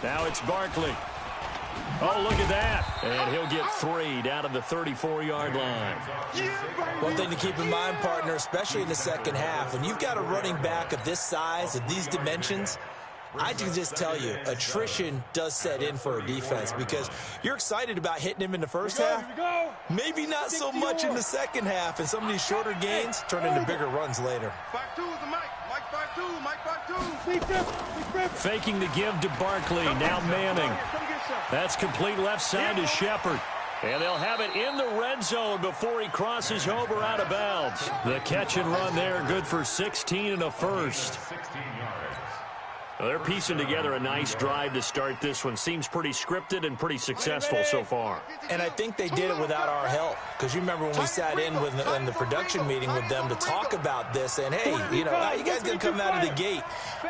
Now it's Barkley. Oh, look at that. And he'll get 3 down to the 34-yard line. One thing to keep in mind, partner, especially in the second half, when you've got a running back of this size, of these dimensions, I can just tell you, attrition does set in for a defense because you're excited about hitting him in the first half. Maybe not so much in the second half, and some of these shorter gains turn into bigger runs later. 5-2 is the Mike. Mike 5-2. Mike 5-2. Faking the give to Barkley. Now Manning. That's complete left side to Shepard. And they'll have it in the red zone before he crosses over out of bounds. The catch and run there, good for 16 and a first. Well, they're piecing together a nice drive to start this one. Seems pretty scripted and pretty successful so far. And I think they did it without our help. Because you remember when we sat in the production meeting with them to talk about this. And, hey, you know, how you guys going to come out of the gate?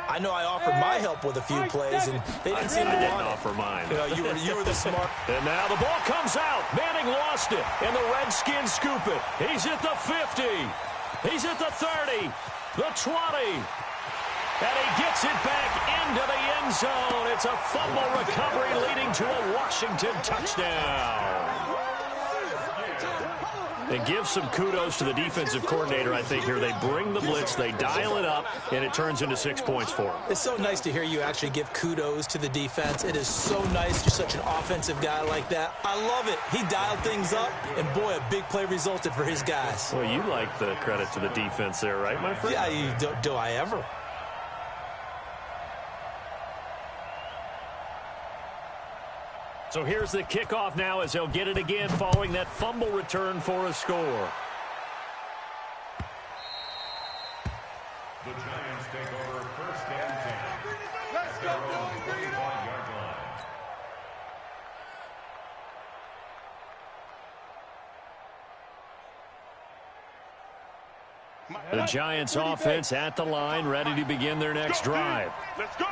I know I offered my help with a few plays, and they didn't seem to want it. I didn't offer mine. You know, you were the smart. And now the ball comes out. Manning lost it, and the Redskins scoop it. He's at the 50. He's at the 30, the 20. And he gets it back into the end zone. It's a fumble recovery leading to a Washington touchdown. And give some kudos to the defensive coordinator, I think, here. They bring the blitz, they dial it up, and it turns into 6 points for them. It's so nice to hear you actually give kudos to the defense. It is so nice. You're such an offensive guy like that. I love it. He dialed things up, and, boy, a big play resulted for his guys. Well, you like the credit to the defense there, right, my friend? Yeah, do I ever? So here's the kickoff now as they'll get it again following that fumble return for a score. The Giants take over first and 10. Let's go, boys. Bring it on. The Giants offense at the line, ready to begin their next drive. Let's go.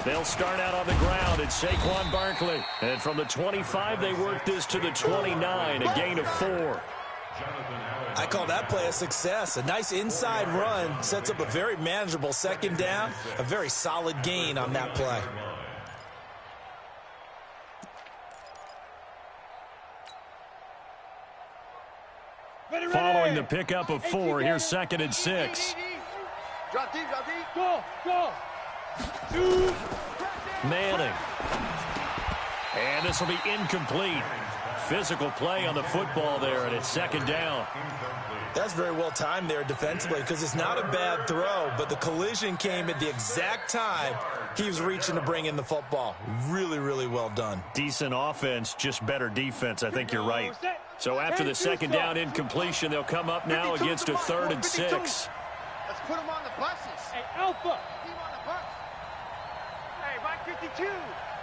They'll start out on the ground. It's Saquon Barkley. And from the 25, they work this to the 29, a gain of 4. I call that play a success. A nice inside run sets up a very manageable second down, a very solid gain on that play. Following the pickup of 4, here's 2nd and 6. Drop deep, drop deep. Go. Manning. And this will be incomplete. Physical play on the football there, and it's 2nd down. That's very well timed there defensively because it's not a bad throw, but the collision came at the exact time he was reaching to bring in the football. Really, really well done. Decent offense, just better defense. I think you're right. So after the 2nd down incompletion, they'll come up now against a 3rd and 6. Let's put them on the buses. Hey, Alpha. Team on the bus. Hey, Mike 52.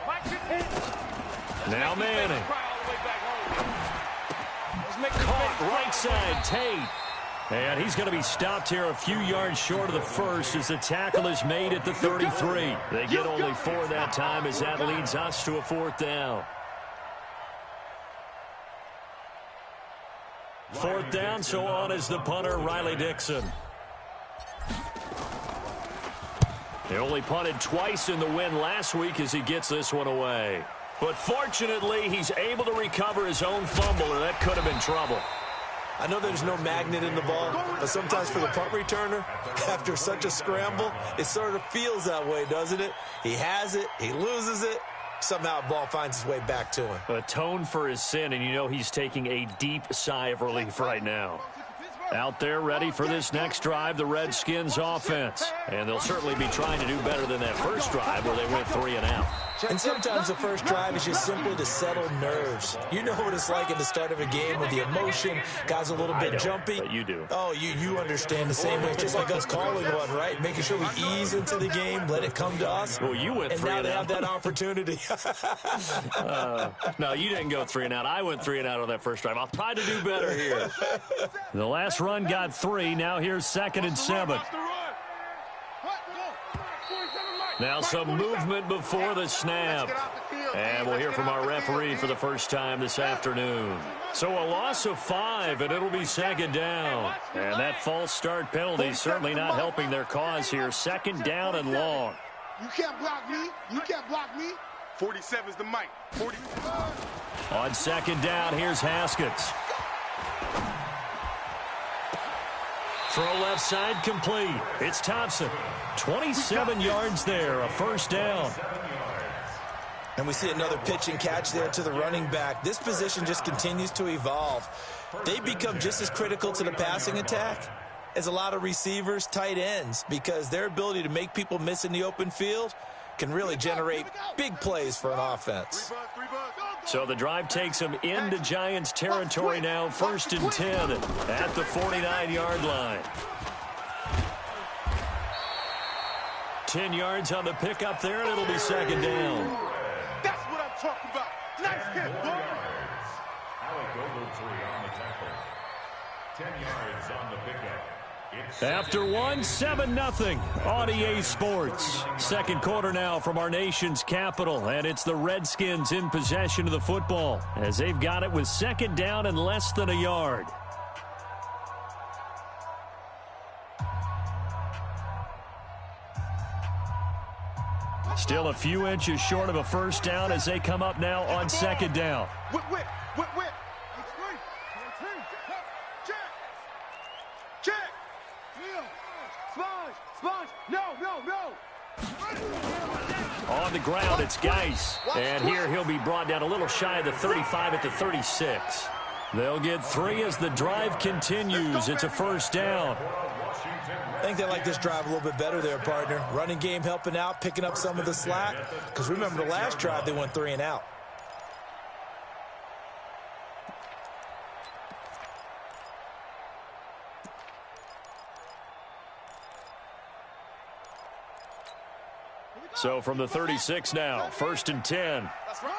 Mike 52. Now Manning. Caught right side, Tate. And he's going to be stopped here a few yards short of the first as the tackle is made at the 33. They get only 4 that time as that leads us to a 4th down. 4th down, so on is the punter, Riley Dixon. They only punted twice in the win last week as he gets this one away. But fortunately, he's able to recover his own fumble, and that could have been trouble. I know there's no magnet in the ball, but sometimes for the punt returner, after such a scramble, it sort of feels that way, doesn't it? He has it, he loses it, somehow the ball finds its way back to him. Atone for his sin, and you know he's taking a deep sigh of relief right now. Out there ready for this next drive, the Redskins offense. And they'll certainly be trying to do better than that first drive where they went 3 and out. And sometimes the first drive is just simply to settle nerves. You know what it's like at the start of a game with the emotion, guys a little bit jumpy. But you do. Oh, you understand the same way. It's just like us calling one, right? Making sure we ease into the game, let it come to us. Well, you went 3 and out. And now they have that opportunity. No, you didn't go 3 and out. I went 3 and out on that first drive. I'll try to do better here. The last run got 3. Now here's 2nd and 7. Now some movement before the snap. And we'll hear from our referee for the first time this afternoon. So a loss of 5, and it'll be second down. And that false start penalty certainly not helping their cause here. Second down and long. You can't block me. You can't block me. 47's the mic. 40. On second down, here's Haskins. Throw left side complete. It's Thompson. 27 yards there, a first down. And we see another pitch and catch there to the running back. This position just continues to evolve. They become just as critical to the passing attack as a lot of receivers, tight ends, because their ability to make people miss in the open field can really generate big plays for an offense. So the drive takes them into Giants territory now, 1st and 10 at the 49-yard line. 10 yards on the pickup there, and it'll be second down. That's what I'm talking about. Nice hit, boy. Alec Ogletree on the tackle. 10 yards on the pickup. After 7-0 on EA Sports. Second quarter now from our nation's capital, and it's the Redskins in possession of the football as they've got it with second down and less than a yard. Still a few inches short of a first down as they come up now on second down. Whip. Check. Sponge. No. On the ground, it's Geis. And here he'll be brought down a little shy of the 35 at the 36. They'll get 3 as the drive continues. It's a first down. I think they like this drive a little bit better there, partner. Running game helping out, picking up some of the slack. Because remember, the last drive, they went 3 and out. So from the 36 now, 1st and 10. That's right.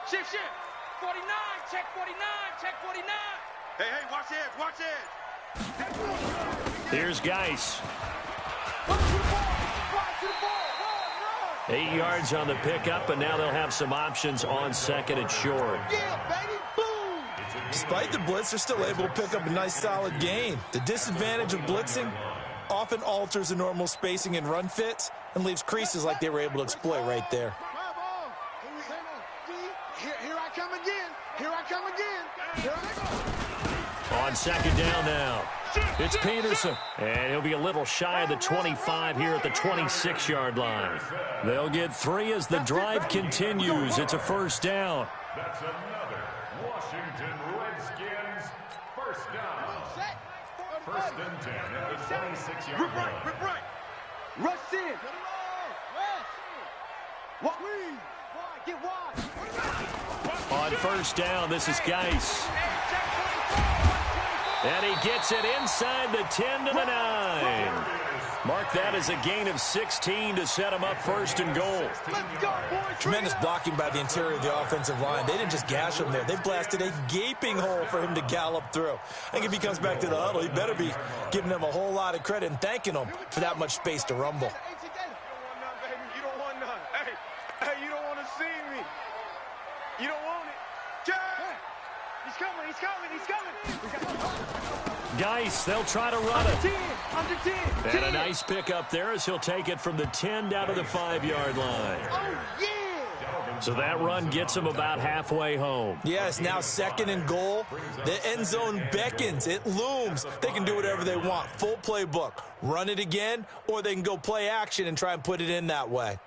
Shift. 49. Check 49. Hey, watch edge. Here's Geis. 8 yards on the pickup, and now they'll have some options on second and short. Yeah, baby. Boom. Despite the blitz, they're still able to pick up a nice, solid gain. The disadvantage of blitzing often alters the normal spacing and run fits and leaves creases like they were able to exploit right there. Here I come again. On second down now, it's Peterson. And he'll be a little shy of the 25 here at the 26-yard line. They'll get 3 as the drive continues. It's a first down. That's another Washington Redskins first down. 1st and 10 at the 26-yard line. Rip right. Rush in. Get wide. On first down, this is Geis. And he gets it inside the 10 to the 9. Mark that as a gain of 16 to set him up 1st and goal. Tremendous blocking by the interior of the offensive line. They didn't just gash him there. They blasted a gaping hole for him to gallop through. I think if he comes back to the huddle, he better be giving them a whole lot of credit and thanking them for that much space to rumble. You don't want none. Hey, you don't want to see me. You don't want it. Jack! He's coming. Geis, they'll try to run it. Under 10. And a nice pickup there as he'll take it from the 10 down to the 5-yard line. Oh, yeah. So that run gets him about halfway home. Yes, now 2nd and goal. The end zone beckons. It looms. They can do whatever they want. Full playbook. Run it again, or they can go play action and try and put it in that way.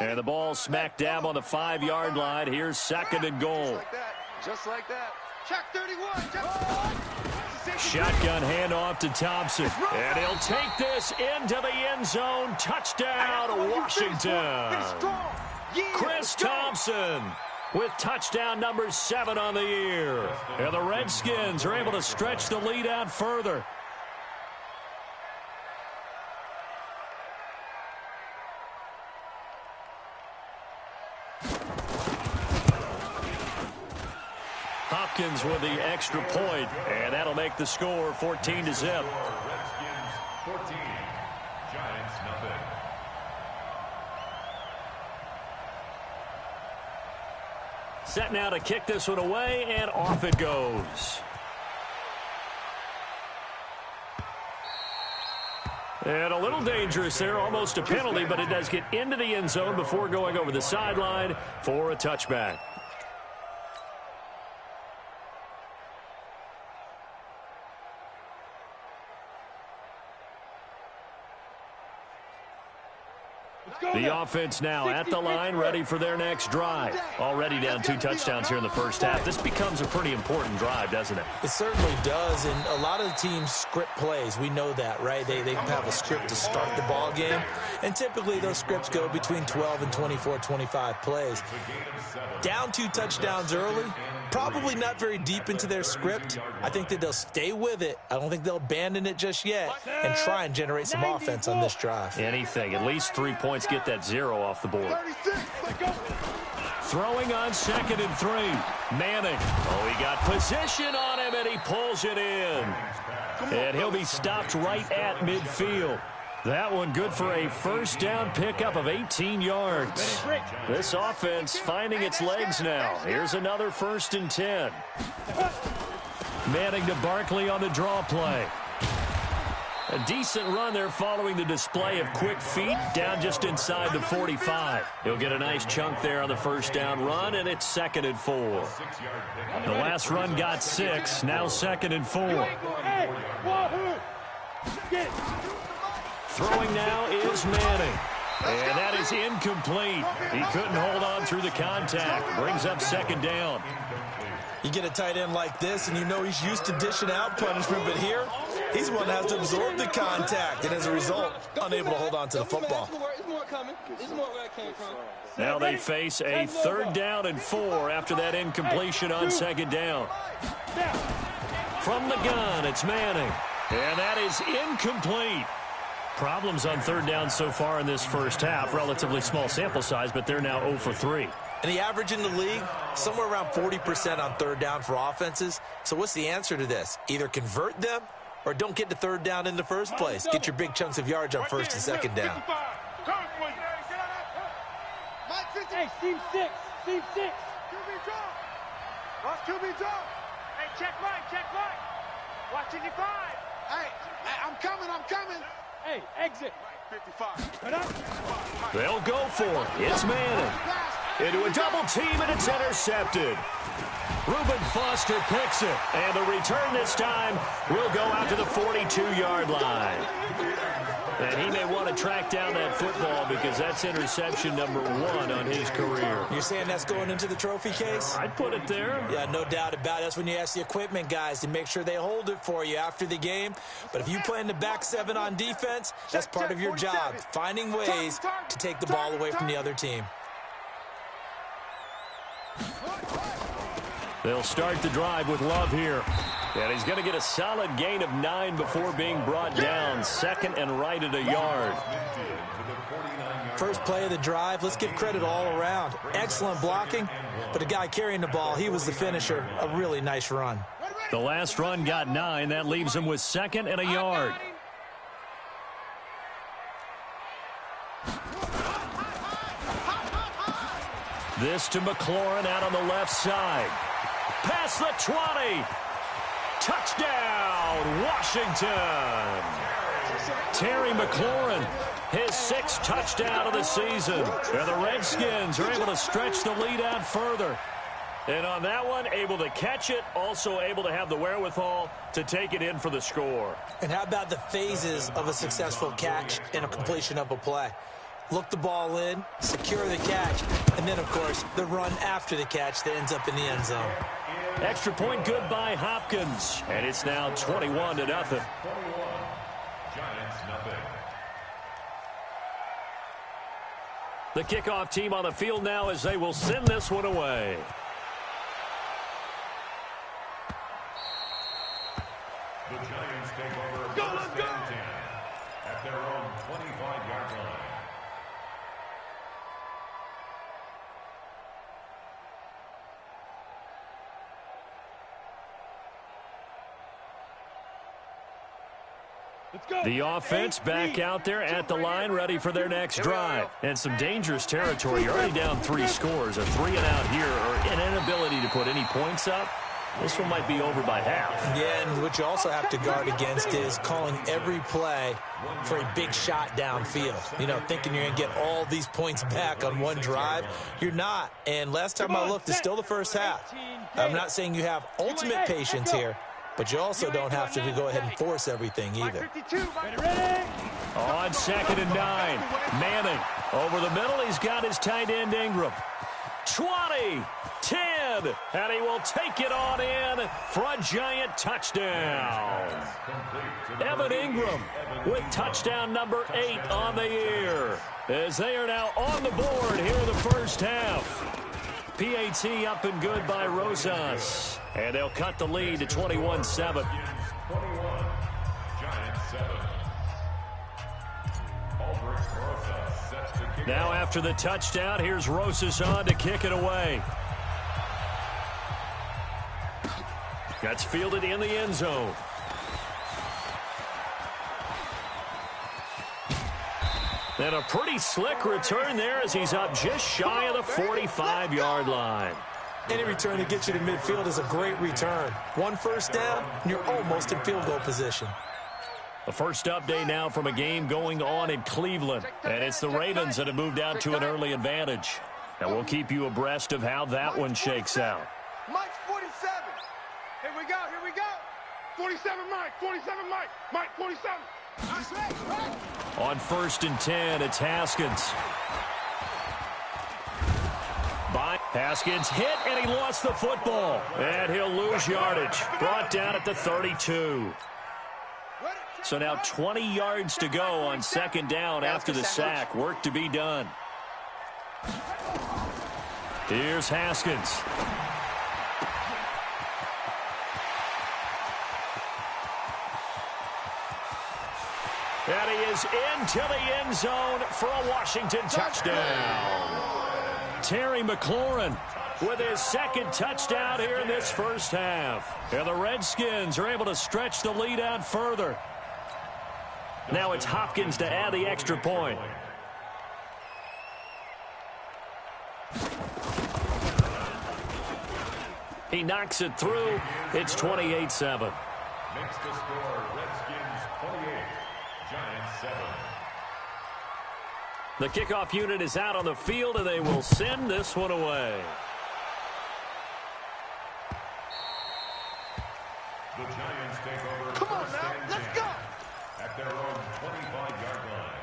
And the ball smack dab on the 5-yard line. Here's 2nd and goal. Just like that. Check 31. Shotgun handoff to Thompson. And he'll take this into the end zone. Touchdown, Washington. Chris Thompson with touchdown number 7 on the year. And the Redskins are able to stretch the lead out further. Hopkins with the extra point, and that'll make the score 14-0. Redskins 14, Giants nothing. set now to kick this one away, and off it goes. And a little dangerous there, almost a penalty, but it does get into the end zone before going over the sideline for a touchback. The offense now at the line, ready for their next drive. Already down 2 touchdowns here in the first half. This becomes a pretty important drive, doesn't it? It certainly does, and a lot of the teams script plays. We know that, right? They have a script to start the ball game, and typically those scripts go between 12 and 24, 25 plays. Down 2 touchdowns early, probably not very deep into their script. I think that they'll stay with it. I don't think they'll abandon it just yet and try and generate some offense on this drive. Anything. At least 3 points, get that 0 off the board. Throwing on 2nd and 3. Manning. Oh, he got position on him, and he pulls it in. And he'll be stopped right at midfield. That one good for a first down pickup of 18 yards. This offense finding its legs now. Here's another 1st and 10. Manning to Barkley on the draw play. A decent run there following the display of quick feet down just inside the 45. He'll get a nice chunk there on the first down run, and it's 2nd and 4. The last run got 6, now 2nd and 4. Throwing now is Manning. And that is incomplete. He couldn't hold on through the contact. Brings up 2nd down. You get a tight end like this, and you know he's used to dishing out punishment, but here, he's the one that has to absorb the contact, and as a result, unable to hold on to the football. Now they face a 3rd down and 4 after that incompletion on 2nd down. From the gun, it's Manning. And that is incomplete. Problems on 3rd down so far in this first half. Relatively small sample size, but they're now 0 for 3. And the average in the league, somewhere around 40% on 3rd down for offenses. So what's the answer to this? Either convert them or don't get to 3rd down in the first place. Get your big chunks of yards on 1st and 2nd down. Hey, seam 6. Seam 6. QB drop. Watch QB drop. Hey, check Mike. Watch 55. Hey, I'm coming. Hey, exit. 55. They'll go for it. It's Manning. Into a double team, and it's intercepted. Reuben Foster picks it, and the return this time will go out to the 42-yard line. And he may want to track down that football because that's interception number 1 on his career. You're saying that's going into the trophy case? I'd put it there. Yeah, no doubt about it. That's when you ask the equipment guys to make sure they hold it for you after the game. But if you play in the back 7 on defense, that's part of your job, finding ways to take the ball away from the other team. They'll start the drive with Love here. And he's going to get a solid gain of 9 before being brought down. 2nd and right at a yard. First play of the drive, let's give credit all around. Excellent blocking, but the guy carrying the ball, he was the finisher. A really nice run. The last run got 9. That leaves him with 2nd and a yard. This to McLaurin out on the left side. Past the 20. Touchdown, Washington. Terry McLaurin, his 6th touchdown of the season. And the Redskins are able to stretch the lead out further. And on that one, able to catch it, also able to have the wherewithal to take it in for the score. And how about the phases of a successful catch and a completion of a play? Look the ball in, secure the catch, and then, of course, the run after the catch that ends up in the end zone. Extra point good by Hopkins. And it's now 21-0. Giants nothing. The kickoff team on the field now as they will send this one away. The Giants take over first and 10 at their own 25-yard line. The offense back out there at the line, ready for their next drive. And some dangerous territory. You're already down 3 scores. A 3-and-out here, or an inability to put any points up. This one might be over by half. Yeah, and what you also have to guard against is calling every play for a big shot downfield. You know, thinking you're going to get all these points back on one drive. You're not. And last time I looked, it's still the first half. I'm not saying you have ultimate patience here, but you also don't have to go ahead and force everything either. On 2nd and 9, Manning over the middle. He's got his tight end Ingram. 20, 10, and he will take it on in for a giant touchdown. Evan Ingram with touchdown number 8 on the year, as they are now on the board here in the first half. PAT up and good by Rosas, and they'll cut the lead to 21-7. Now after the touchdown, here's Rosas on to kick it away. That's fielded in the end zone. And a pretty slick return there as he's up just shy of the 45-yard line. Any return that gets you to midfield is a great return. 1 first down, and you're almost in field goal position. The first update now from a game going on in Cleveland. And it's the Ravens that have moved out to an early advantage. And we'll keep you abreast of how that one shakes out. Mike's 47. Here we go, here we go. 47 Mike, 47 Mike, Mike 47. On 1st and 10, it's Haskins. Haskins hit, and he lost the football. And he'll lose yardage. Brought down at the 32. So now 20 yards to go on 2nd down after the sack. Work to be done. Here's Haskins. And he is into the end zone for a Washington touchdown. Terry McLaurin with his 2nd touchdown here in this first half. And the Redskins are able to stretch the lead out further. Now it's Hopkins to add the extra point. He knocks it through. It's 28-7. Next to score, Redskins 28, Giants 7. The kickoff unit is out on the field, and they will send this one away. The Giants take over. Come on now, let's go. At their own 25-yard line.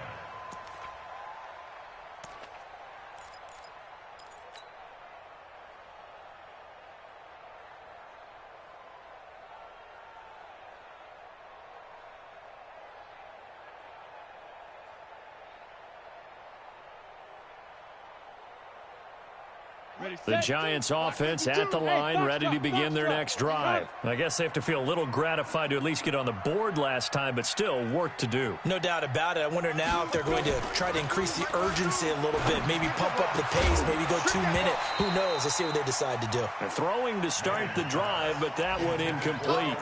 The Giants offense at the line, ready to begin their next drive. I guess they have to feel a little gratified to at least get on the board last time, but still work to do. No doubt about it. I wonder now if they're going to try to increase the urgency a little bit, maybe pump up the pace, maybe go 2 minute. Who knows? Let's see what they decide to do. They're throwing to start the drive, but that one incomplete.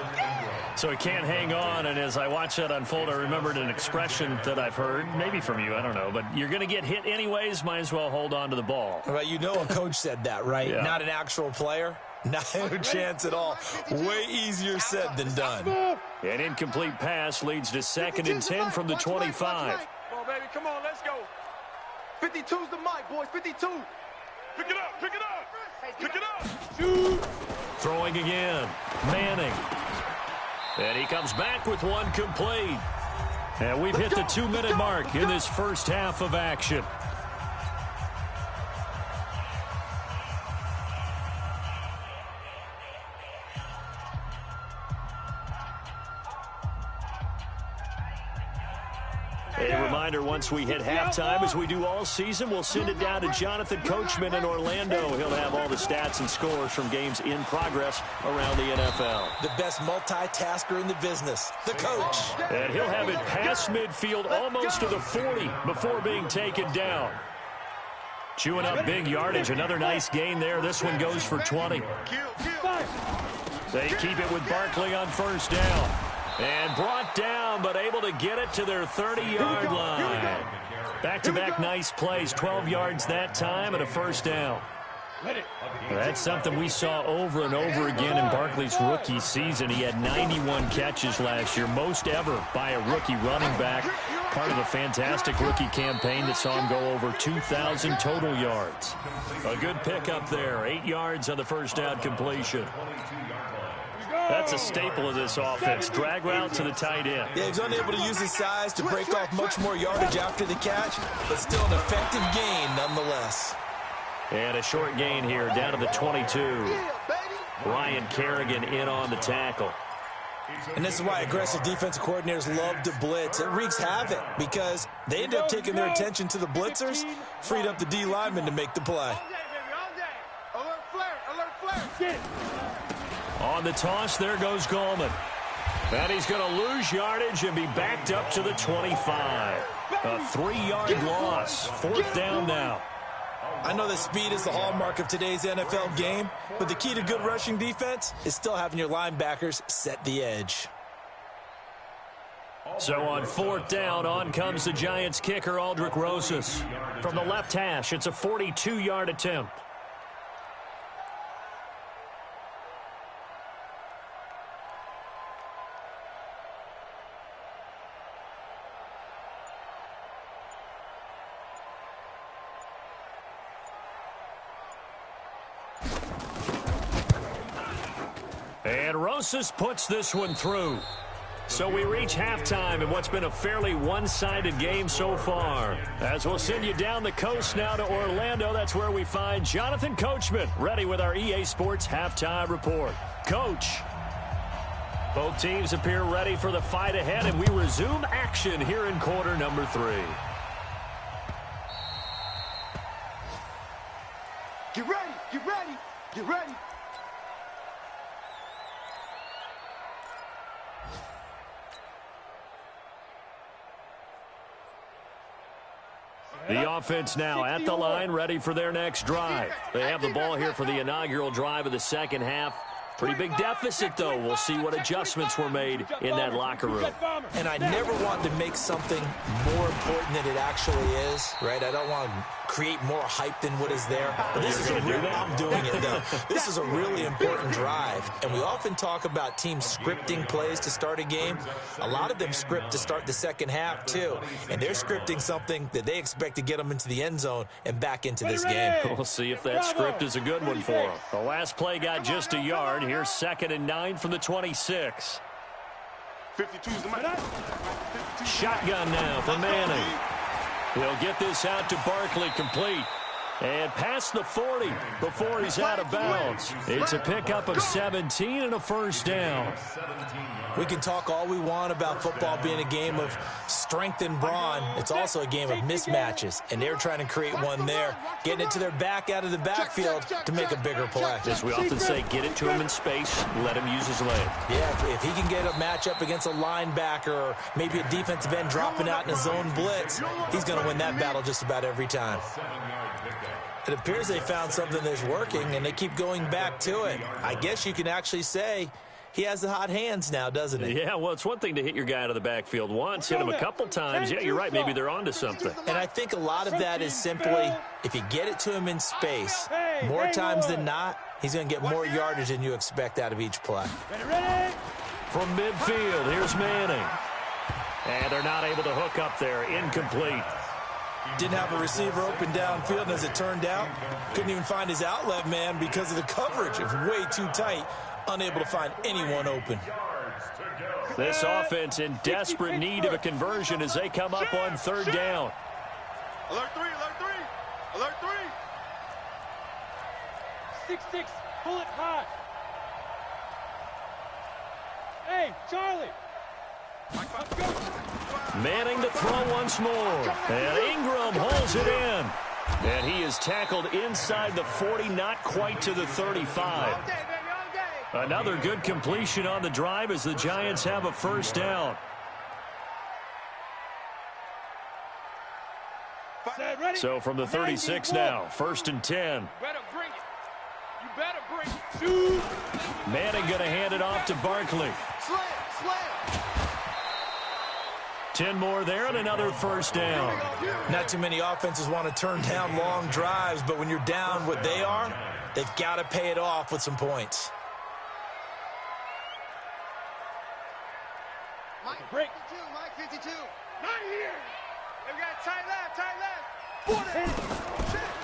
So he can't hang on, and as I watch that unfold, I remembered an expression that I've heard, maybe from you, I don't know, but you're going to get hit anyways, might as well hold on to the ball. Well, you know a coach said that, right? Yeah. Not an actual player. Not a chance at all. Way easier said than done. An incomplete pass leads to 2nd and 10 from the 25. Come on, baby, come on, let's go. 52's the mic, boys, 52. Pick it up, pick it up, pick it up. Shoot. Throwing again, Manning. And he comes back with one complete. And we've hit the 2-minute mark in this first half of action. A reminder, once we hit halftime, as we do all season, we'll send it down to Jonathan Coachman in Orlando. He'll have all the stats and scores from games in progress around the NFL. The best multitasker in the business, the coach. And he'll have it past midfield almost to the 40 before being taken down. Chewing up big yardage. Another nice gain there. This one goes for 20. They keep it with Barkley on 1st down. And brought down, but able to get it to their 30-yard line. Back-to-back nice plays, 12 yards that time and a first down. That's something we saw over and over again in Barkley's rookie season. He had 91 catches last year, most ever by a rookie running back. Part of a fantastic rookie campaign that saw him go over 2,000 total yards. A good pickup there, 8 yards on the first down completion. That's a staple of this offense. Drag route to the tight end. Yeah, he's unable to use his size to break off much more yardage after the catch, but still an effective gain nonetheless. And a short gain here, down to the 22. Ryan Kerrigan in on the tackle. And this is why aggressive defensive coordinators love to blitz. It wreaks havoc because they end up taking their attention to the blitzers, freed up the D lineman to make the play. Alert flare, alert flare. On the toss, there goes Gallman. And he's going to lose yardage and be backed up to the 25. A 3-yard loss. Fourth down now. I know that speed is the hallmark of today's NFL game, but the key to good rushing defense is still having your linebackers set the edge. So on fourth down, on comes the Giants kicker, Aldrick Rosas. From the left hash, it's a 42-yard attempt. And Rosas puts this one through. So we reach halftime in what's been a fairly one-sided game so far. As we'll send you down the coast now to Orlando, that's where we find Jonathan Coachman, ready with our EA Sports Halftime Report. Coach, both teams appear ready for the fight ahead, and we resume action here in quarter number 3. Get ready, get ready, get ready. The offense now at the line, ready for their next drive. They have the ball here for the inaugural drive of the second half. Pretty big deficit, though. We'll see what adjustments were made in that locker room. And I never want to make something more important than it actually is, right? I don't want to create more hype than what is there. But this is I'm doing it, though. This is a really important drive. And we often talk about teams scripting plays to start a game. A lot of them script to start the second half, too. And they're scripting something that they expect to get them into the end zone and back into this game. We'll see if that script is a good one for them. The last play got just a yard. Here's 2nd and 9 from the 26. 52's the man. Shotgun now for Manning. He'll get this out to Barkley, complete. And past the 40 before he's out of bounds. It's a pickup of 17 and a first down. We can talk all we want about football being a game of strength and brawn. It's also a game of mismatches, and they're trying to create one there, getting it to their back out of the backfield to make a bigger play. As we often say, get it to him in space, let him use his leg. Yeah, if he can get a matchup against a linebacker or maybe a defensive end dropping out in a zone blitz, he's going to win that battle just about every time. It appears they found something that's working, and they keep going back to it. I guess you can actually say he has the hot hands now, doesn't he? Yeah, well, it's one thing to hit your guy out of the backfield once, hit him a couple times. Yeah, you're right. Maybe they're onto something. And I think a lot of that is simply if you get it to him in space, more times than not, he's going to get more yardage than you expect out of each play. From midfield, here's Manning. And they're not able to hook up there. Incomplete. Didn't have a receiver open downfield, and as it turned out, couldn't even find his outlet man because of the coverage. It was way too tight, unable to find anyone open. This offense in desperate need of a conversion as they come up on 3rd down. Alert 3, alert 3, alert 3. 6-6, pull it high. Hey, Charlie. Manning to throw once more. And Ingram holds it in. And he is tackled inside the 40, not quite to the 35. Another good completion on the drive as the Giants have a first down. So from the 36 now, 1st and 10. Better bring it. You better bring it. Manning going to hand it off to Barkley. Slam. 10 more there and another first down. Not too many offenses want to turn down long drives, but when you're down what they are, they've got to pay it off with some points. Mike 52, Mike 52. Not here. They've got tight left.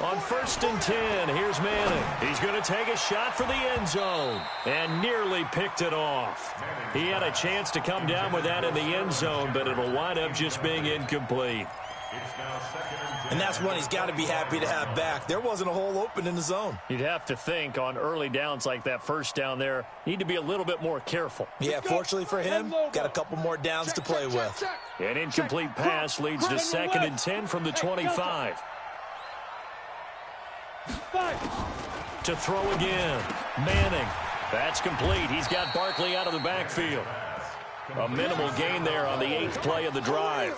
On 1st and 10, here's Manning. He's going to take a shot for the end zone and nearly picked it off. He had a chance to come down with that in the end zone, but it'll wind up just being incomplete. And that's one he's got to be happy to have back. There wasn't a hole open in the zone. You'd have to think on early downs like that first down there, need to be a little bit more careful. Yeah, fortunately for him, got a couple more downs to play with. An incomplete pass leads to 2nd and 10 from the 25. To throw again. Manning. That's complete. He's got Barkley out of the backfield. A minimal gain there on the 8th play of the drive.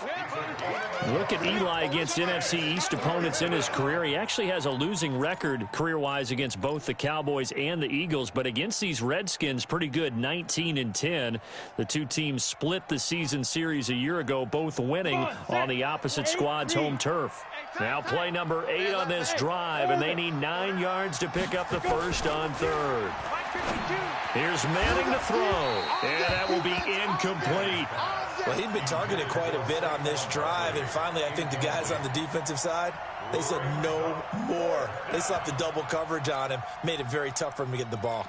Look at Eli against NFC East opponents in his career. He actually has a losing record career-wise against both the Cowboys and the Eagles, but against these Redskins, pretty good, 19-10. The two teams split the season series a year ago, both winning on the opposite squad's home turf. Now play number 8 on this drive, and they need 9 yards to pick up the first on 3rd. Here's Manning to throw, and that will be incomplete. Well, he'd been targeted quite a bit on this drive, and finally I think the guys on the defensive side, they said no more. They slapped the double coverage on him, made it very tough for him to get the ball.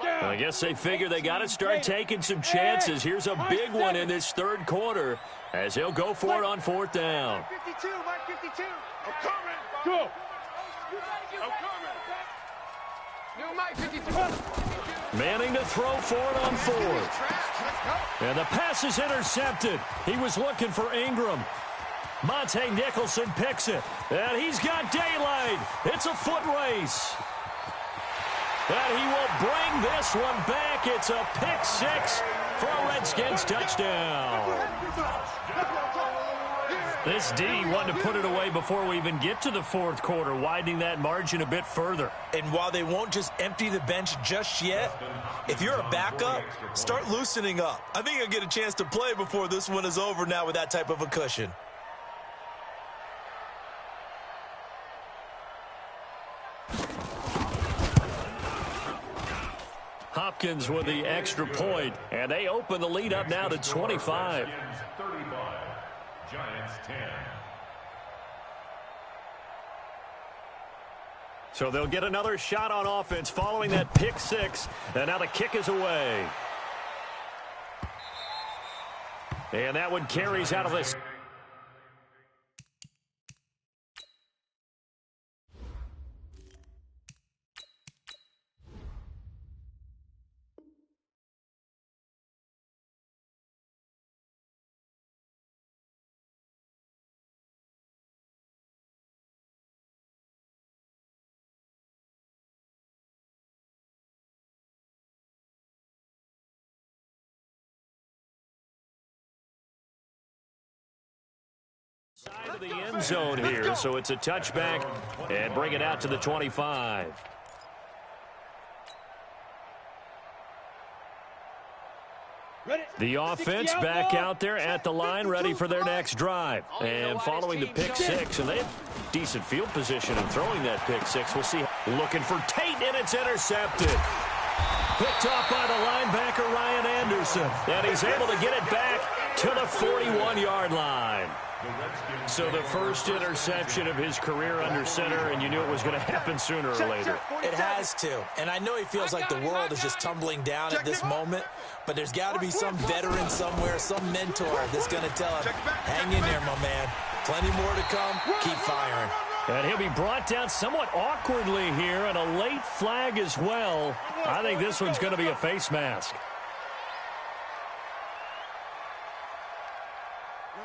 Well, I guess they figure they got to start taking some chances. Here's a big one in this 3rd quarter as he'll go for it on 4th down. 52, Mike 52. I'm coming. Go. I'm coming. New Mike 52. Manning to throw for it on 4th. And the pass is intercepted. He was looking for Ingram. Monte Nicholson picks it. And he's got daylight. It's a foot race. And he will bring this one back. It's a pick 6 for a Redskins touchdown. This D wanted to put it away before we even get to the 4th quarter, widening that margin a bit further. And while they won't just empty the bench just yet, if you're a backup, start loosening up. I think you'll get a chance to play before this one is over now with that type of a cushion. Hopkins with the extra point, and they open the lead up now to 25. 35, Giants 10. So they'll get another shot on offense following that pick 6, and now the kick is away. And that one carries out of this. Side of the end zone here, so it's a touchback and bring it out to the 25. The offense back out there at the line, ready for their next drive. And following the pick 6, and they have decent field position in throwing that pick 6. We'll see. Looking for Tate, and it's intercepted. Picked off by the linebacker, Ryan Anderson. And he's able to get it back to the 41-yard line. So the first interception of his career under center, and you knew it was going to happen sooner or later. It has to. And I know he feels like the world is just tumbling down at this moment, but there's got to be some veteran somewhere, some mentor that's going to tell him, hang in there, my man. Plenty more to come. Keep firing. And he'll be brought down somewhat awkwardly here, and a late flag as well. I think this one's going to be a face mask.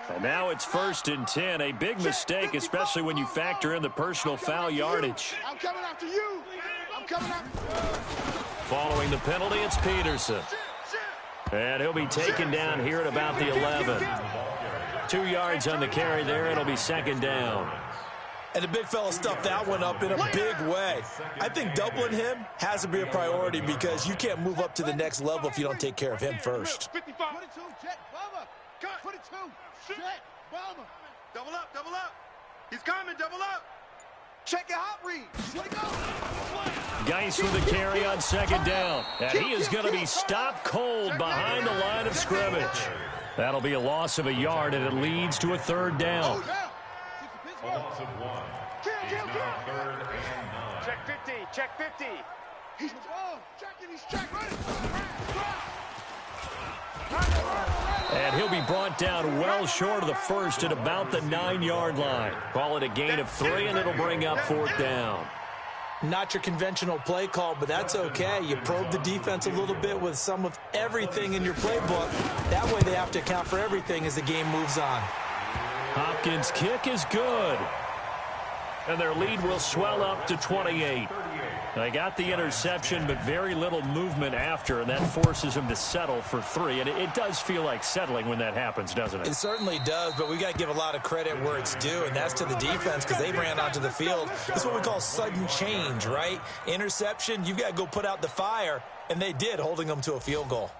And now it's 1st and 10. A big mistake, especially when you factor in the personal foul yardage. I'm coming after you. I'm coming after you. Following the penalty, it's Peterson. And he'll be taken down here at about the 11. 2 yards on the carry there. It'll be 2nd down. And the big fella stuffed that one up in a big way. I think doubling him has to be a priority because you can't move up to the next level if you don't take care of him first. 55. 22, jet, bomber. Cut. 22, jet, bomber. Double up, double up. He's coming, double up. Check your hot read. Let it go. Geis with the carry on second down. And he is going to be stopped cold behind the line of scrimmage. That'll be a loss of a yard, and it leads to a third down. A loss of 1. He's now 3rd and 9. Check 50, check 50. He's checking, he's checking. And he'll be brought down well short of the first at about the 9-yard line. Call it a gain of 3, and it'll bring up 4th down. Not your conventional play call, but that's okay. You probe the defense a little bit with some of everything in your playbook. That way they have to account for everything as the game moves on. Hopkins' kick is good. And their lead will swell up to 28. They got the interception, but very little movement after, and that forces them to settle for 3. And it does feel like settling when that happens, doesn't it? It certainly does, but we got to give a lot of credit where it's due, and that's to the defense because they ran onto the field. That's what we call sudden change, right? Interception, you've got to go put out the fire, and they did, holding them to a field goal.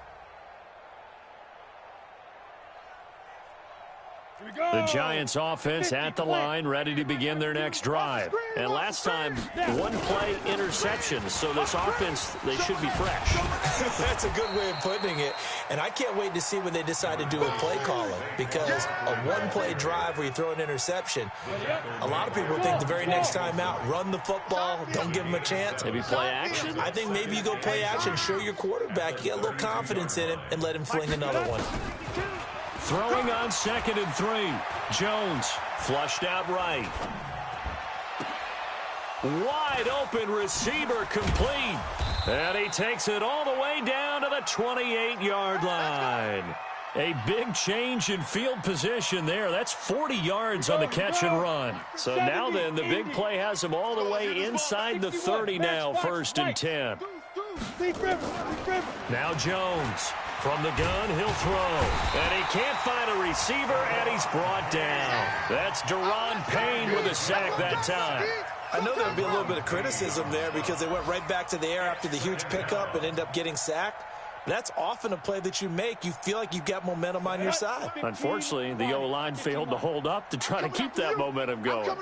The Giants offense at the line, ready to begin their next drive. And last time, 1-play interception, so this offense, they should be fresh. That's a good way of putting it. And I can't wait to see when they decide to do a play calling, because a 1-play drive where you throw an interception, a lot of people think the very next time out, run the football, don't give them a chance. Maybe play action? I think maybe you go play action, show your quarterback, you got a little confidence in him, and let him fling another one. Throwing on 2nd and 3. Jones flushed out right. Wide open receiver complete. And he takes it all the way down to the 28-yard line. A big change in field position there. That's 40 yards on the catch and run. So now then, the big play has him all the way inside the 30 now, 1st and 10. Now Jones. From the gun, he'll throw. And he can't find a receiver, and he's brought down. That's Deron Payne with a sack that time. I know there'll be a little bit of criticism there because they went right back to the air after the huge pickup and end up getting sacked. That's often a play that you make. You feel like you've got momentum on your side. Unfortunately, the O-line failed to hold up to try to keep that momentum going.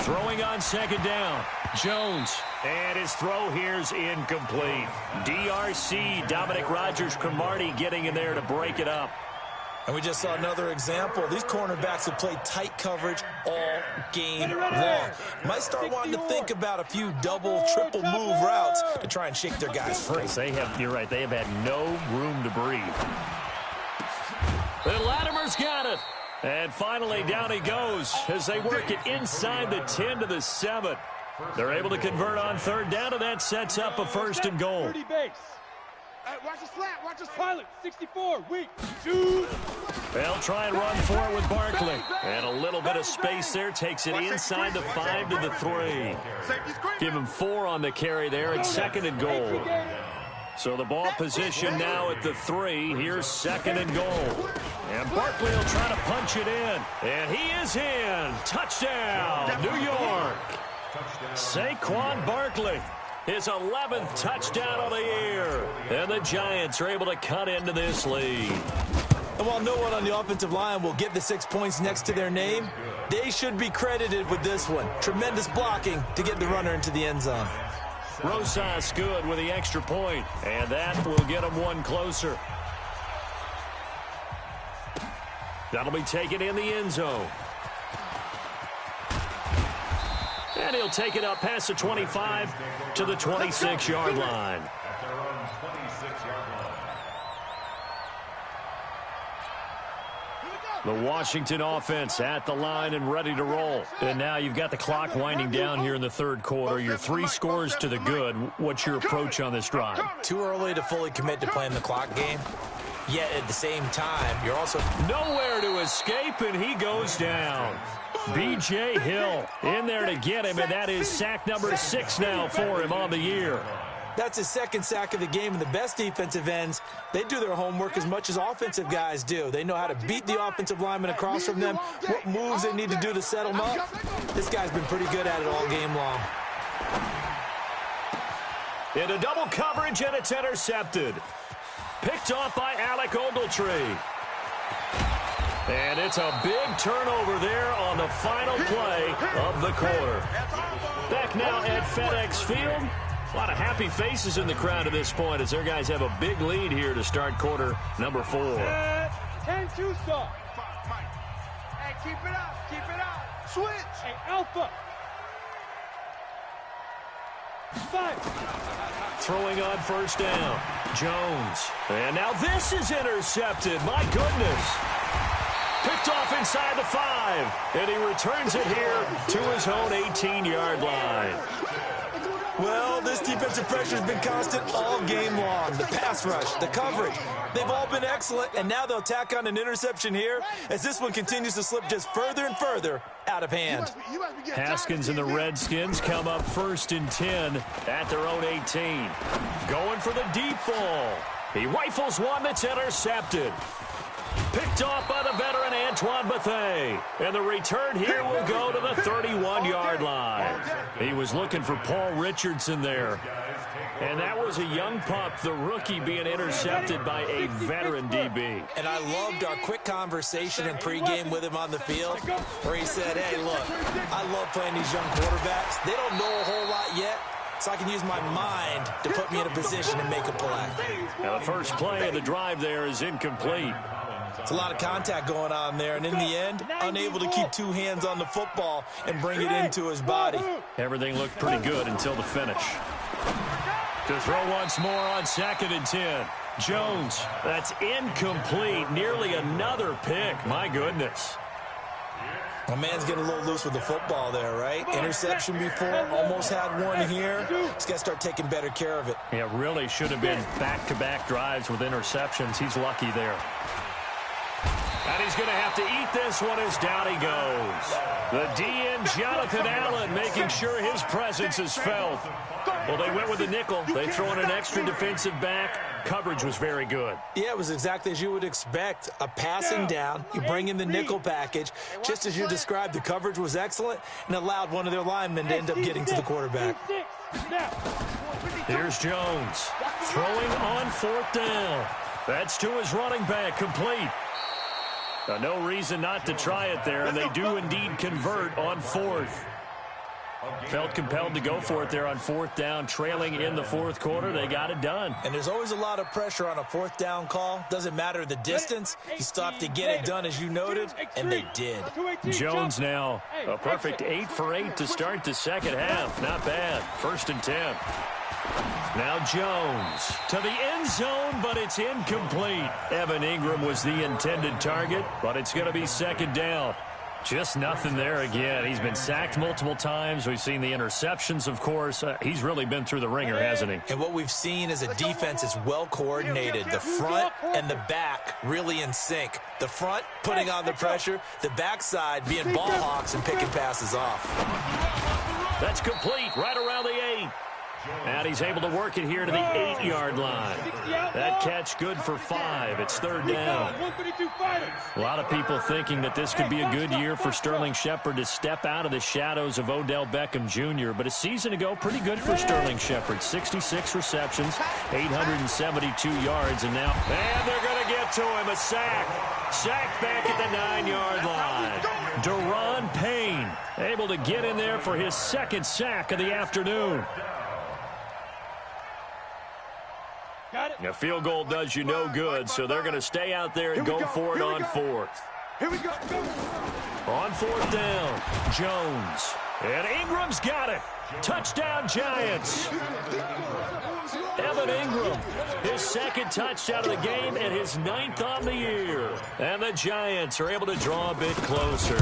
Throwing on 2nd down. Jones. And his throw here's incomplete. DRC, Dominic Rodgers-Cromartie getting in there to break it up. And we just saw another example. These cornerbacks have played tight coverage all game long. Might start wanting to think about a few double, triple move routes to try and shake their guys free. You're right, they have had no room to breathe. And Latimer's got it. And finally down he goes as they work it inside the 10 to the 7. They're able to convert on 3rd down, and that sets up a 1st and goal. Watch the slant, watch the Pilot, 64, weak, shoot. They'll try and run for it with Barkley. And a little bit of space there takes it inside the 5 to the 3. Give him 4 on the carry there at 2nd and goal. So the ball position now at the 3. Here's 2nd and goal. And Barkley will try to punch it in. And he is in. Touchdown, New York. Saquon Barkley. His 11th touchdown of the year. And the Giants are able to cut into this lead. And while no one on the offensive line will get the 6 points next to their name, they should be credited with this one. Tremendous blocking to get the runner into the end zone. Rosas good with the extra point, and that will get him one closer. That'll be taken in the end zone. And he'll take it up past the 25 to the 26-yard line. At their own 26-yard line. The Washington offense at the line and ready to roll. And now you've got the clock winding down here in the 3rd quarter. You're 3 scores to the good. What's your approach on this drive? Too early to fully commit to playing the clock game. Yet at the same time, you're also nowhere to escape, and he goes down. B.J. Hill in there to get him, and that is sack number 6 now for him on the year. That's his second sack of the game, and the best defensive ends, they do their homework as much as offensive guys do. They know how to beat the offensive lineman across from them, what moves they need to do to set them up. This guy's been pretty good at it all game long. Into double coverage, and it's intercepted. Picked off by Alec Ogletree. And it's a big turnover there on the final play of the quarter. Back now at FedEx Field. A lot of happy faces in the crowd at this point as their guys have a big lead here to start quarter number 4. 10-2 stop. Hey, keep it up, keep it up. Switch. Hey, Alpha. 5. Throwing on first down. Jones. And now this is intercepted. My goodness. Picked off inside the 5. And he returns it here to his own 18-yard line. Well, this defensive pressure has been constant all game long. The pass rush, the coverage, they've all been excellent, and now they'll tack on an interception here as this one continues to slip just further and further out of hand. Haskins and the Redskins come up 1st and 10 at their own 18. Going for the deep ball. He rifles one that's intercepted. Picked off by the veteran Antoine Bethea. And the return here will go to the 31-yard line. He was looking for Paul Richardson there. And that was a young pup, the rookie, being intercepted by a veteran DB. And I loved our quick conversation in pregame with him on the field where he said, hey, look, I love playing these young quarterbacks. They don't know a whole lot yet, so I can use my mind to put me in a position and make a play. Now the first play of the drive there is incomplete. It's a lot of contact going on there, and in the end, unable to keep 2 hands on the football and bring it into his body. Everything looked pretty good until the finish. To throw once more on 2nd and 10. Jones, that's incomplete. Nearly another pick. My goodness. My man's getting a little loose with the football there, right? Interception before, almost had one here. He's got to start taking better care of it. Yeah, really should have been back-to-back drives with interceptions. He's lucky there. And he's going to have to eat this one as down he goes. The DN, Jonathan Allen, making sure his presence is felt. Well, they went with the nickel. They throw in an extra defensive back. Coverage was very good. Yeah, it was exactly as you would expect. A passing down. You bring in the nickel package. Just as you described, the coverage was excellent and allowed one of their linemen to end up getting to the quarterback. Here's Jones throwing on 4th down. That's to his running back, complete. No reason not to try it there, and they do indeed convert on 4th. Felt compelled to go for it there on 4th down, trailing in the 4th quarter. They got it done. And there's always a lot of pressure on a 4th down call. Doesn't matter the distance. You still have to get it done, as you noted, and they did. Jones now a perfect 8 for 8 to start the second half. Not bad. 1st and 10. Now Jones to the end zone, but it's incomplete. Evan Ingram was the intended target, but it's going to be 2nd down. Just nothing there again. He's been sacked multiple times. We've seen the interceptions, of course. He's really been through the ringer, hasn't he? And what we've seen is a defense that's well coordinated. The front and the back really in sync. The front putting on the pressure, the backside being ball hawks and picking passes off. That's complete right around the 8. And he's able to work it here to the 8-yard line. That catch good for 5. It's 3rd down. A lot of people thinking that this could be a good year for Sterling Shepard to step out of the shadows of Odell Beckham Jr. But a season ago, pretty good for Sterling Shepard. 66 receptions, 872 yards, and now... And they're going to get to him. A sack. Sack back at the 9-yard line. Deron Payne able to get in there for his 2nd sack of the afternoon. A field goal does you no good, so they're going to stay out there and go for it on 4th. Here we go. On 4th down, Jones. And Ingram's got it. Touchdown, Giants. Evan Ingram, his 2nd touchdown of the game and his 9th on the year. And the Giants are able to draw a bit closer.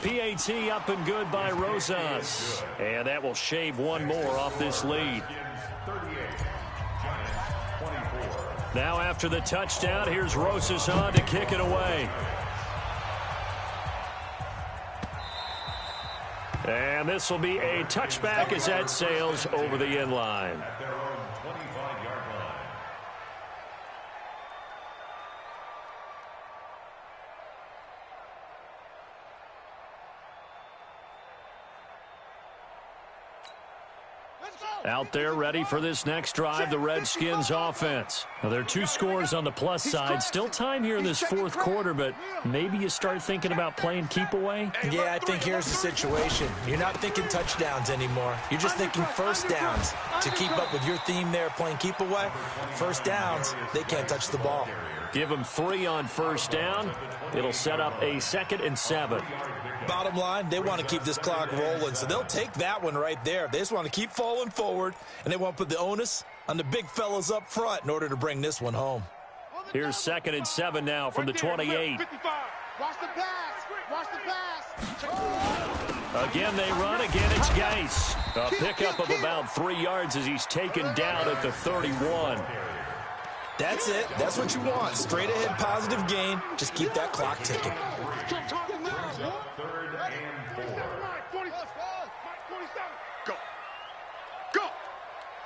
PAT up and good by Rosas. And that will shave one more off this lead. Now after the touchdown, here's Rosas on to kick it away. And this will be a touchback as that sails over the end line. At their own 25-yard line. Out there ready for this next drive, the Redskins offense. Now, there are 2 scores on the plus side. Still time here in this fourth quarter, but maybe you start thinking about playing keep away? Yeah, I think here's the situation. You're not thinking touchdowns anymore. You're just thinking first downs. To keep up with your theme there, playing keep away, first downs, they can't touch the ball. Give them 3 on first down. It'll set up a 2nd and 7. Bottom line, they want to keep this clock rolling, so they'll take that one right there. They just want to keep falling forward, and they want to put the onus on the big fellas up front in order to bring this one home. Here's 2nd and 7 now from the 28. Watch the pass. Watch the pass. Again, they run. Again, it's Geis. A pickup of about 3 yards as he's taken down at the 31. That's it. That's what you want. Straight ahead positive gain. Just keep that clock ticking. Third and 4. Go. Go.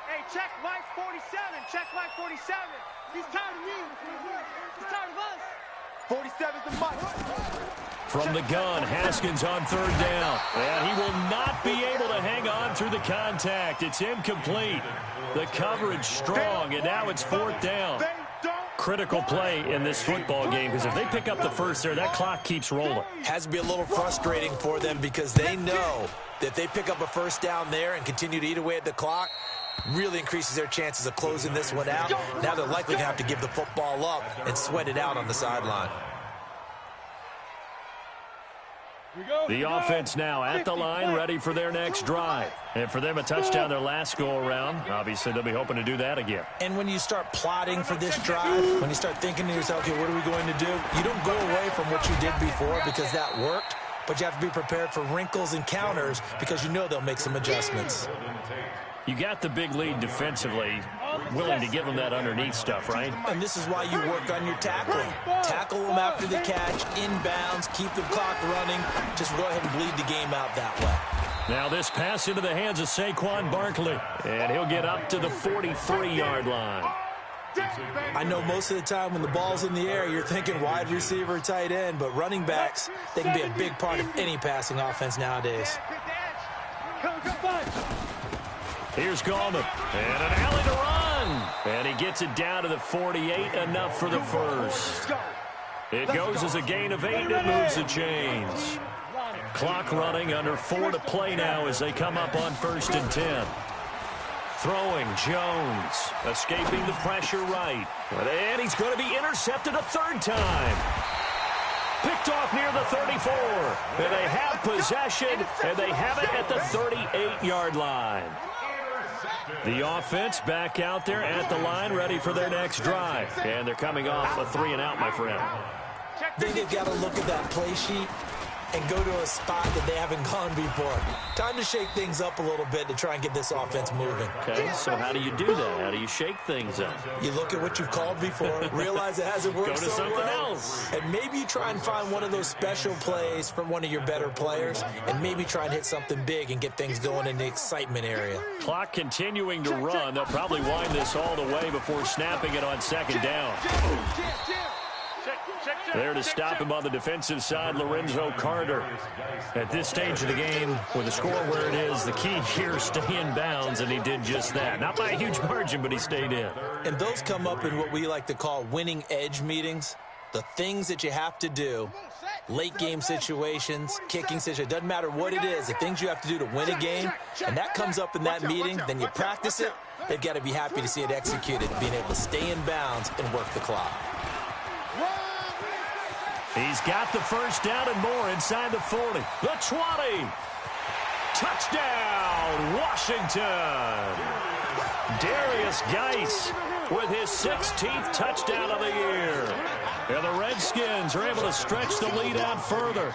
Hey, check Mike 47. Check Mike 47. He's tired of me. He's tired of us. 47's the Mike. From the gun, Haskins on 3rd down. And he will not be able to hang on through the contact. It's incomplete. The coverage strong, and now it's 4th down. Critical play in this football game, because if they pick up the first there, that clock keeps rolling. Has to be a little frustrating for them because they know that if they pick up a first down there and continue to eat away at the clock, really increases their chances of closing this one out. Now they're likely going to have to give the football up and sweat it out on the sideline. The offense now at the line, ready for their next drive. And for them, a touchdown their last go-around. Obviously, they'll be hoping to do that again. And when you start plotting for this drive, when you start thinking to yourself, okay, what are we going to do? You don't go away from what you did before because that worked, but you have to be prepared for wrinkles and counters because you know they'll make some adjustments. You got the big lead defensively, willing to give them that underneath stuff, right? And this is why you work on your tackling. Tackle them after the catch, inbounds, keep the clock running. Just go ahead and bleed the game out that way. Now this pass into the hands of Saquon Barkley, and he'll get up to the 43-yard line. I know most of the time when the ball's in the air, you're thinking wide receiver, tight end, but running backs, they can be a big part of any passing offense nowadays. Here's Gallman, and an alley to run. And he gets it down to the 48, enough for the first. It goes as a gain of 8, and it moves the chains. Clock running, under 4 to play now as they come up on 1st and 10. Throwing, Jones, escaping the pressure right. And he's going to be intercepted a 3rd time. Picked off near the 34. And they have possession, and they have it at the 38-yard line. The offense back out there at the line, ready for their next drive. And they're coming off a 3-and-out, my friend. Then they've got to look at that play sheet and go to a spot that they haven't gone before. Time to shake things up a little bit to try and get this offense moving. Okay, so how do you do that? How do you shake things up? You look at what you've called before, realize it hasn't worked Go to so something well, else. and maybe you try and find one of those special plays from one of your better players, and maybe try and hit something big and get things going in the excitement area. Clock continuing to run. They'll probably wind this all the way before snapping it on 2nd down. There to stop him on the defensive side, Lorenzo Carter. At this stage of the game, with the score where it is, the key here, stay in bounds, and he did just that. Not by a huge margin, but he stayed in. And those come up in what we like to call winning edge meetings. The things that you have to do, late game situations, kicking situations, doesn't matter what it is, the things you have to do to win a game, and that comes up in that meeting, then you practice it, they've got to be happy to see it executed, being able to stay in bounds and work the clock. He's got the first down and more inside the 40. The 20. Touchdown, Washington. Darius Geis with his 16th touchdown of the year. And the Redskins are able to stretch the lead out further.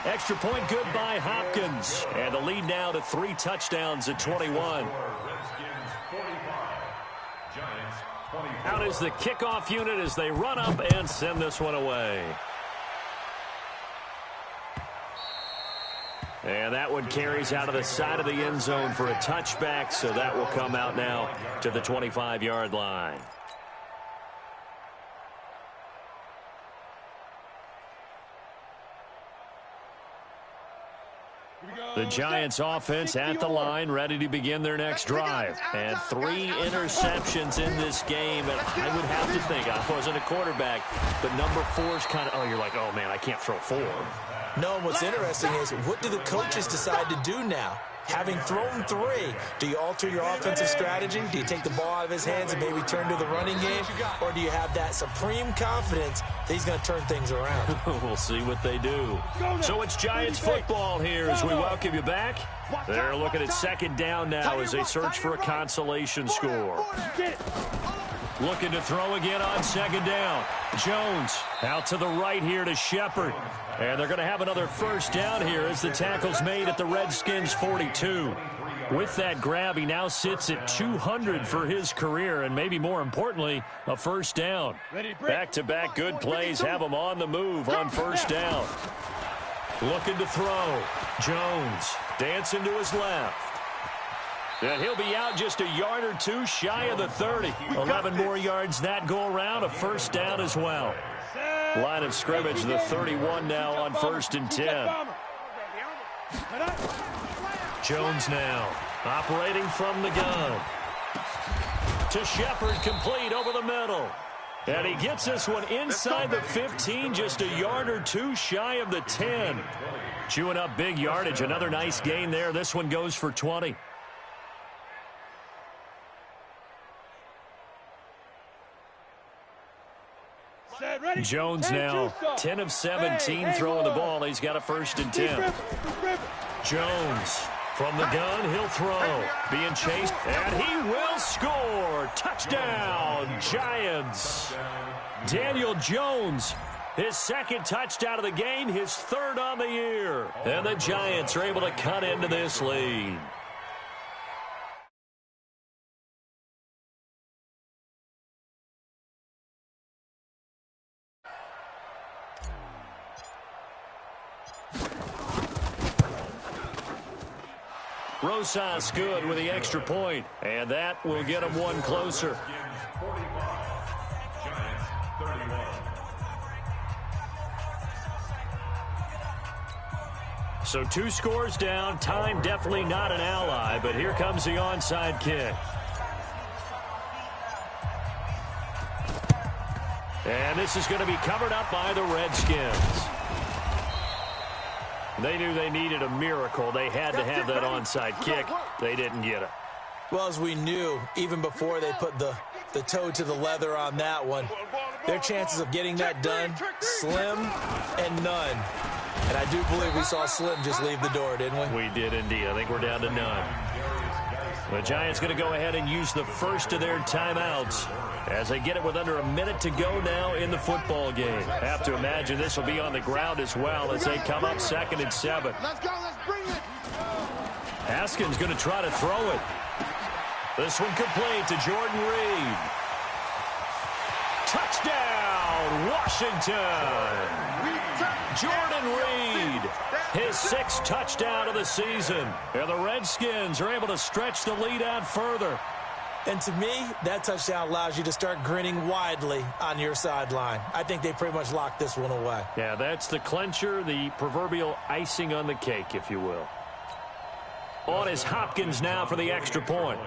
Extra point good by Hopkins. And the lead now to 3 touchdowns at 21. out is the kickoff unit as they run up and send this one away. And that one carries out of the side of the end zone for a touchback, so that will come out now to the 25-yard line. The Giants offense at the line, ready to begin their next drive. And 3 interceptions in this game. And I would have to think, I wasn't a quarterback, but number 4 is kind of, oh, you're like, oh, man, I can't throw 4. No, what's interesting is, what do the coaches decide to do now? Having thrown 3, do you alter your offensive strategy? Do you take the ball out of his hands and maybe turn to the running game? Or do you have that supreme confidence that he's going to turn things around? We'll see what they do. So it's Giants football here as we welcome you back. They're looking at second down now as they search for a consolation score. Looking to throw again on second down. Jones out to the right here to Shepard. And they're going to have another first down here as the tackle's made at the Redskins 42. With that grab, he now sits at 200 for his career, and maybe more importantly, a first down. Back-to-back good plays have him on the move on first down. Looking to throw. Jones dancing to his left. And he'll be out just a yard or 2 shy of the 30. 11 more yards that go around, a first down as well. Line of scrimmage, the 31 now on 1st and 10. Jones now operating from the gun. To Shepard, complete over the middle. And he gets this one inside the 15, just a yard or 2 shy of the 10. Chewing up big yardage, another nice gain there. This one goes for 20. Jones now 10 of 17 throwing the ball. He's got a 1st and 10. Jones from the gun, he'll throw. Being chased, and he will score. Touchdown, Giants. Daniel Jones, his 2nd touchdown of the game, his 3rd on the year. And the Giants are able to cut into this lead. Rosas good with the extra point, and that will get him one closer. So 2 scores down. Time definitely not an ally, but here comes the onside kick. And this is going to be covered up by the Redskins. They knew they needed a miracle. They had to have that onside kick. They didn't get it. Well, as we knew, even before they put the toe to the leather on that one, their chances of getting that done, slim and none. And I do believe we saw Slim just leave the door, didn't we? We did indeed. I think we're down to none. The Giants going to go ahead and use the first of their timeouts as they get it with under a minute to go now in the football game. Have to imagine this will be on the ground as well as they come up 2nd and 7. Let's go, let's bring it. Haskins going to try to throw it. This one complete to Jordan Reed. Touchdown, Washington. Jordan Reed, his 6th touchdown of the season. And the Redskins are able to stretch the lead out further. And to me, that touchdown allows you to start grinning widely on your sideline. I think they pretty much locked this one away. Yeah, that's the clincher, the proverbial icing on the cake, if you will. On is Hopkins now for the extra point.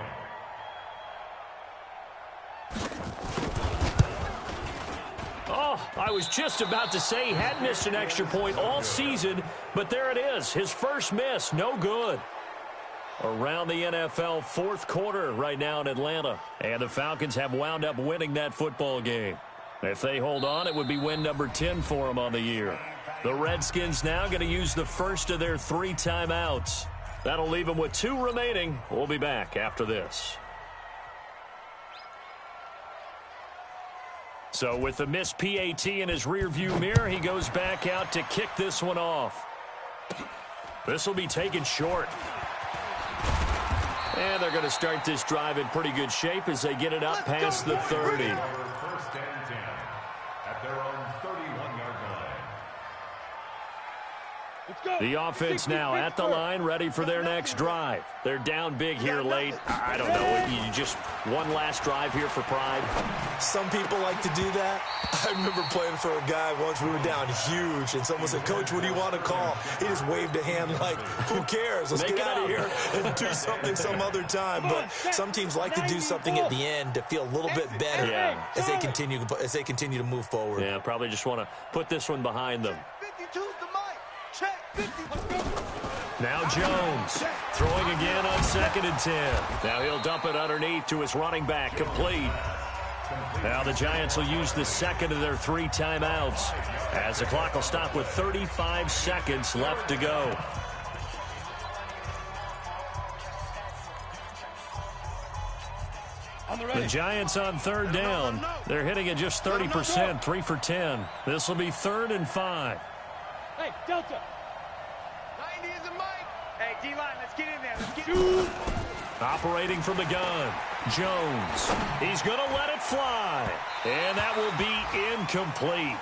Oh, I was just about to say he hadn't missed an extra point all season, but there it is. His first miss, no good. Around the NFL, 4th quarter right now in Atlanta. And the Falcons have wound up winning that football game. If they hold on, it would be win number 10 for them on the year. The Redskins now going to use the first of their 3 timeouts. That'll leave them with 2 remaining. We'll be back after this. So with the missed PAT in his rearview mirror, he goes back out to kick this one off. This will be taken short. And they're going to start this drive in pretty good shape as they get it up past the 30. First and 10 at their own 31-yard line. The offense now at the line, ready for their next drive. They're down big here late. I don't know. You just one last drive here for pride. Some people like to do that. I remember playing for a guy once. We were down huge, and someone said, "Coach, what do you want to call?" He just waved a hand like, who cares? Let's get out of here and do something some other time. But some teams like to do something at the end to feel a little bit better as they continue to move forward. Yeah, probably just want to put this one behind them. 52's the mic. Check. 50. Let's go. Now Jones throwing again on 2nd and 10. Now he'll dump it underneath to his running back, complete. Now the Giants will use the second of their 3 timeouts as the clock will stop with 35 seconds left to go. The Giants on 3rd down. They're hitting at just 30%, 3 for 10. This will be 3rd and 5. Hey, Delta. 90 is the mic. Hey, D-line, let's get in there. Let's get Operating from the gun, Jones. He's going to let it fly. And that will be incomplete.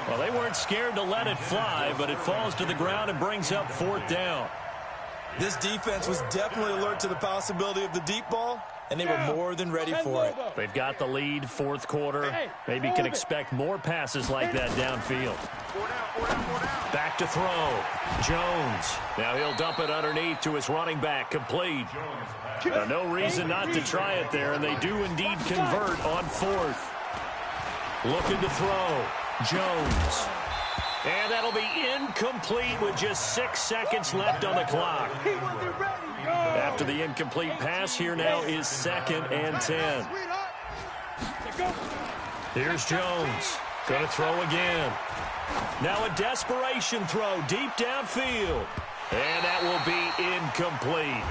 Well, they weren't scared to let it fly, but it falls to the ground and brings up 4th down. This defense was definitely alert to the possibility of the deep ball, and they were more than ready for it. They've got the lead, 4th quarter. Maybe can expect more passes like that downfield. Back to throw. Jones. Now he'll dump it underneath to his running back, complete. Now, no reason not to try it there, and they do indeed convert on 4th. Looking to throw. Jones. And that'll be incomplete with just 6 seconds left on the clock. After the incomplete pass, here now is 2nd and 10. Here's Jones. Going to throw again. Now a desperation throw deep downfield. And that will be incomplete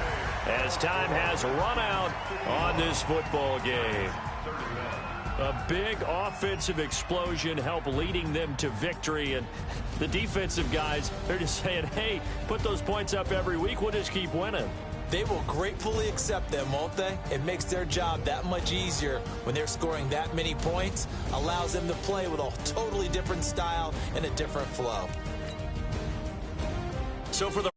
as time has run out on this football game. A big offensive explosion helped leading them to victory. And the defensive guys, they're just saying, hey, put those points up every week. We'll just keep winning. They will gratefully accept them, won't they? It makes their job that much easier when they're scoring that many points. Allows them to play with a totally different style and a different flow. So for the